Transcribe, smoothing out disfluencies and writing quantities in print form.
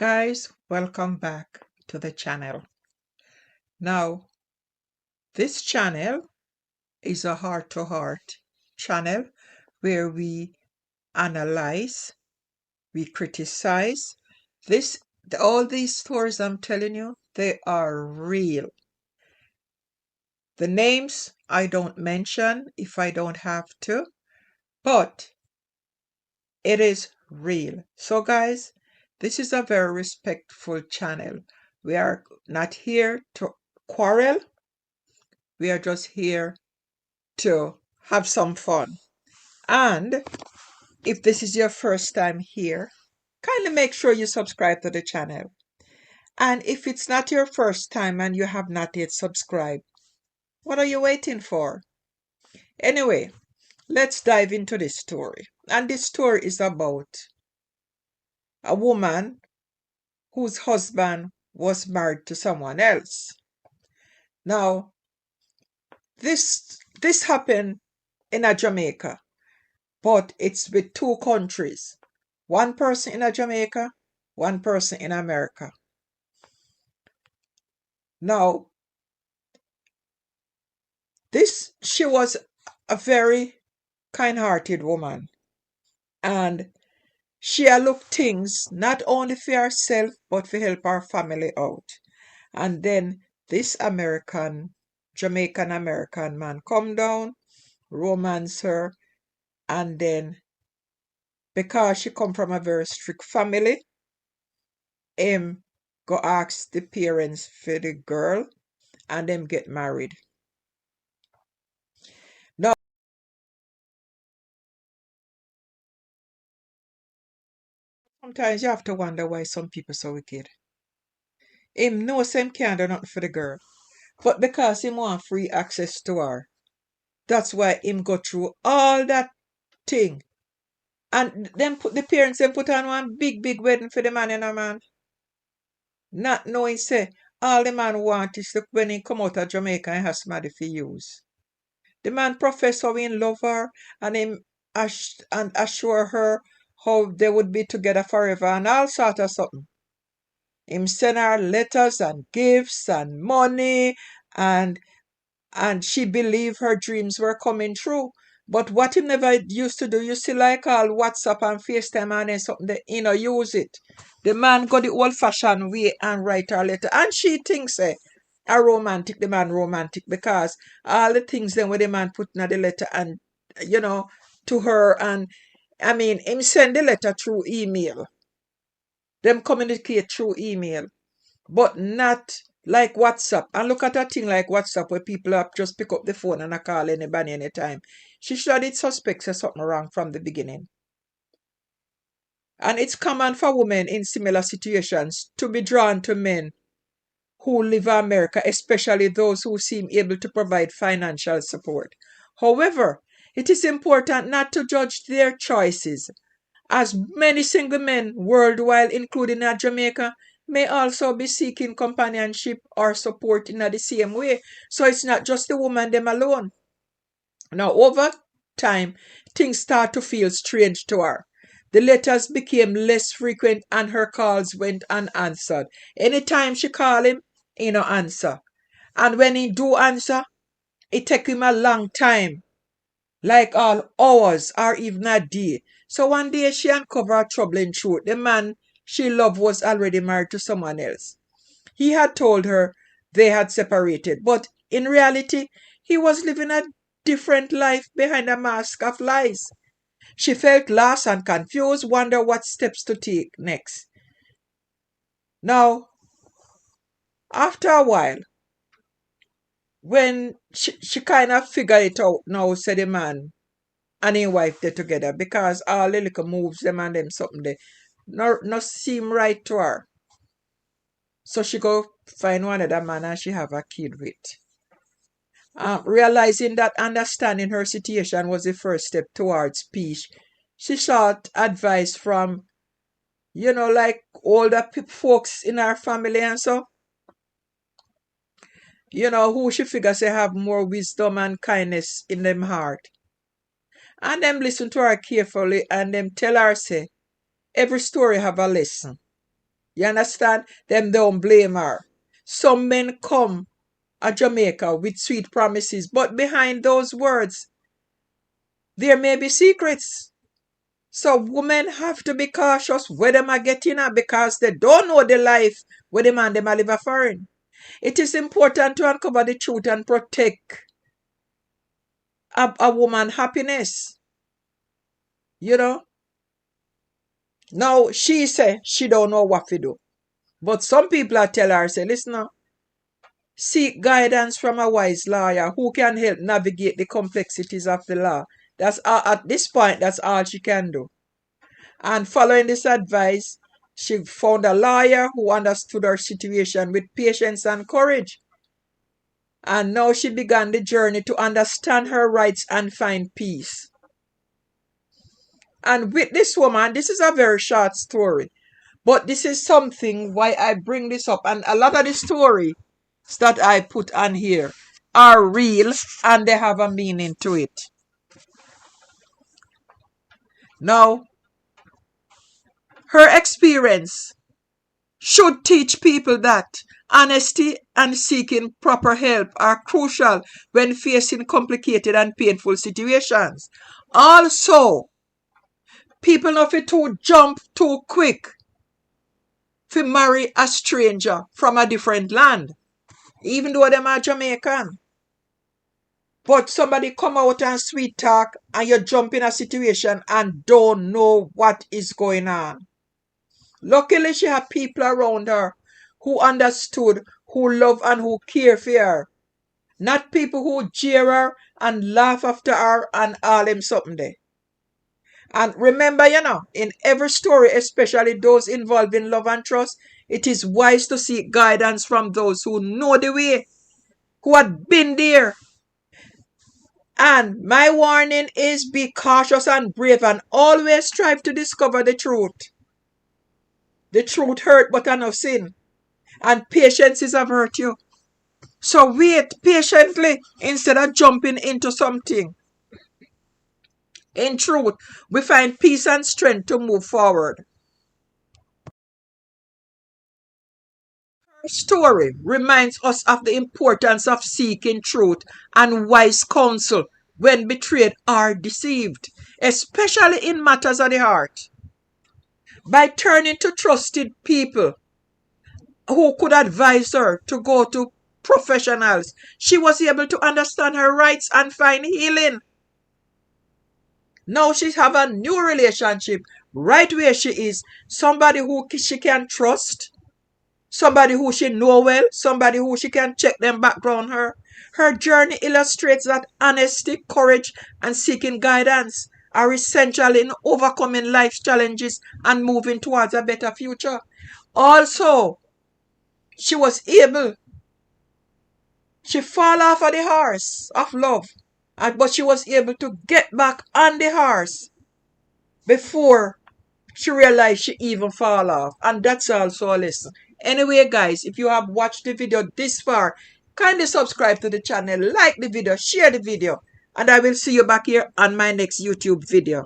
Guys, welcome back to the channel. Now, this channel is a heart-to-heart channel where we analyze, we criticize. All these stories I'm telling you, they are real. The names I don't mention if I don't have to, but it is real. So guys, this is a very respectful channel. We are not here to quarrel. We are just here to have some fun. And if this is your first time here, kindly make sure you subscribe to the channel. And if it's not your first time and you have not yet subscribed, what are you waiting for? Anyway, let's dive into this story. And this story is about a woman whose husband was married to someone else. Now, this happened in Jamaica, but it's with two countries. One person in Jamaica, one person in America. Now, she was a very kind-hearted woman, and she looked things not only for herself but for help her family out. And then this Jamaican American man come down, romance her, and then because she come from a very strict family, him go ask the parents for the girl and them get married. Now, sometimes you have to wonder why some people so wicked. Him knows him can't do nothing for the girl, but because him want free access to her, that's why him go through all that thing. And then the parents then put on one big wedding for the man and a man. Not knowing say all the man want is when he come out of Jamaica and has somebody for use. The man professed how he love her and him assure her how they would be together forever and all sort of something. Him send her letters and gifts and money and she believed her dreams were coming true. But what he never used to do, you see like all WhatsApp and FaceTime and then something, use it. The man got the old-fashioned way and write her letter. And she thinks the man romantic because all the things then where the man put in the letter and, to her. And, I mean, him send the letter through email. Them communicate through email. But not like WhatsApp. And look at a thing like WhatsApp where people just pick up the phone and call anybody anytime. She should have suspects there's something wrong from the beginning. And it's common for women in similar situations to be drawn to men who live in America, especially those who seem able to provide financial support. However, it is important not to judge their choices, as many single men worldwide, including in Jamaica, may also be seeking companionship or support in the same way. So it's not just the woman them alone. Now, over time, things start to feel strange to her. The letters became less frequent and her calls went unanswered. Anytime she call him, he no answer. And when he do answer, it take him a long time, like all hours or even a day. So one day she uncovered a troubling truth. The man she loved was already married to someone else. He had told her they had separated, but in reality, he was living a different life behind a mask of lies. She felt lost and confused, wondered what steps to take next. Now, after a while, when she kind of figured it out now, said the man and his wife they're together because all the little moves them and them something they no seem right to her. So she go find one other man and she have a kid with. Realizing that understanding her situation was the first step towards peace, she sought advice from, like older folks in her family and so, who she figures they have more wisdom and kindness in them heart. And them listen to her carefully and them tell her, say, every story have a lesson. You understand? Them don't blame her. Some men come to Jamaica with sweet promises, but behind those words, there may be secrets. So women have to be cautious where them are getting at because they don't know the life where the man them are live a foreign. It is important to uncover the truth and protect a woman happiness. You know? Now she say she don't know what to do. But some people are tell her, say, listen now, seek guidance from a wise lawyer who can help navigate the complexities of the law. That's at this point, that's all she can do. And following this advice, she found a lawyer who understood her situation with patience and courage. And now she began the journey to understand her rights and find peace. And with this woman, this is a very short story. But this is something why I bring this up. And a lot of the stories that I put on here are real and they have a meaning to it. Now, her experience should teach people that honesty and seeking proper help are crucial when facing complicated and painful situations. Also, people not to jump too quick to marry a stranger from a different land, even though them are Jamaican. But somebody come out and sweet talk and you jump in a situation and don't know what is going on. Luckily, she had people around her who understood, who love and who care for her. Not people who jeer her and laugh after her and all them something there. And remember, in every story, especially those involving love and trust, it is wise to seek guidance from those who know the way, who had been there. And my warning is be cautious and brave and always strive to discover the truth. The truth hurt but enough sin. And patience is a virtue. So wait patiently instead of jumping into something. In truth, we find peace and strength to move forward. Her story reminds us of the importance of seeking truth and wise counsel when betrayed or deceived, especially in matters of the heart. By turning to trusted people who could advise her to go to professionals, she was able to understand her rights and find healing. Now she have a new relationship right where she is. Somebody who she can trust. Somebody who she know well. Somebody who she can check them background her. Her journey illustrates that honesty, courage, and seeking guidance are essential in overcoming life's challenges and moving towards a better future. Also, she was able, she fall off of the horse of love, but she was able to get back on the horse before she realized she even fall off. And that's also a lesson. Anyway, guys, if you have watched the video this far, kindly subscribe to the channel, like the video, share the video, and I will see you back here on my next YouTube video.